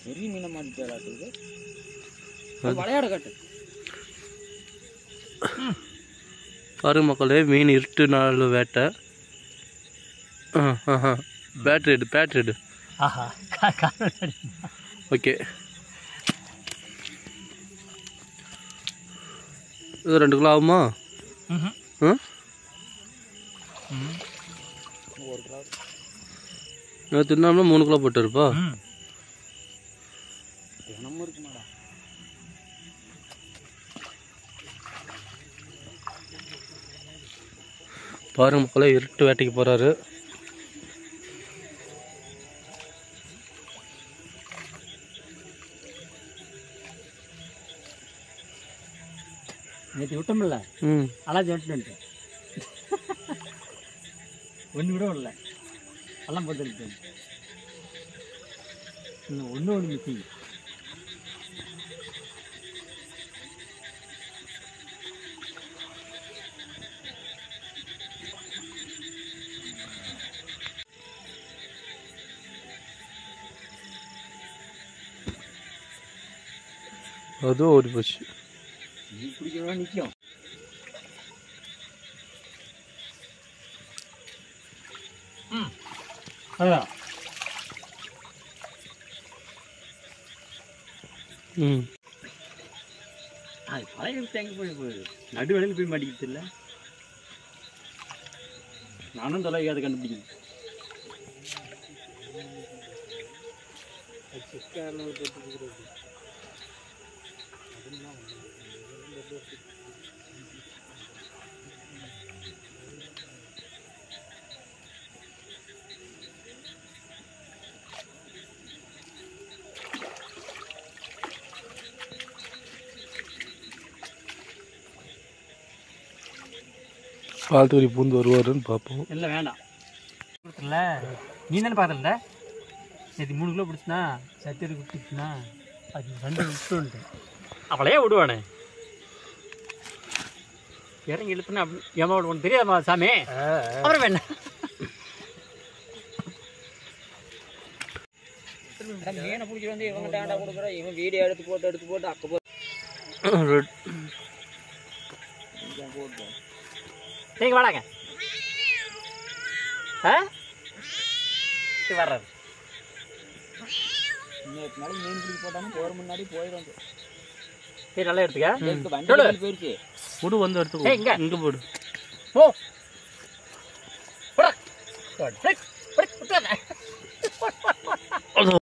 பெரிய மீனை மாட்டிட்டு விளையாட காட்டு பாருங்க மக்களே, மீன் இருட்டு நாள் வேட்டை. Battery okay. இது 2 கிலோ ஆகுமா? தின்னாம 3 கிலோ போட்டுருப்பா. பாருங்க மக்களே, இருட்டு வேட்டைக்கு போறாரு. நேற்று விட்டோம்ல, அலாம் சொல்லிட்டு ஒன்று விட வரல, எல்லாம் போட்டு ஒன்று மிஸ்ஸிங். அதுவும் ஓடி போச்சு. பிடிக்கிறவங்க நிற்கும். அதான் அது பழைய எங்கே போகுது, நடுவழியில் போய் மாட்டிக்கிட்டு இல்லை. நானும் தொலைக்காத கண்டுபிடிக்கணும். பால்தூரி பூந்து வருவாருன்னு பார்ப்போம். இல்லை வேண்டாம் இல்லை, நீ தானே பார்க்கல. நேற்று 3 கிலோ பிடிச்சினா சத்தியது குட்டிச்சுனா அது 2 விட்டுன்ட்டு அவளையே விடுவானே. இறங்கி இழுத்துனா அப்படி ஏமா ஒன்று தெரியாதம்மா சாமி. அப்புறம் வேண்டாம், மீனை பிடிச்சி வந்து இவங்க டாண்டா கொடுக்குற, இவன் வீடியோ எடுத்து போட்டு அக்க போட்டு நீங்க வாடாங்க. வர்றாரு நாளைக்கு மீன் பிடிச்சி போட்டாலும் போகிற முன்னாடி போயிடும். சரி, நல்லா எடுத்துக்க. போயிடுச்சு, போடு வந்து எடுத்துக்கோ. இங்கே போடு. ஓ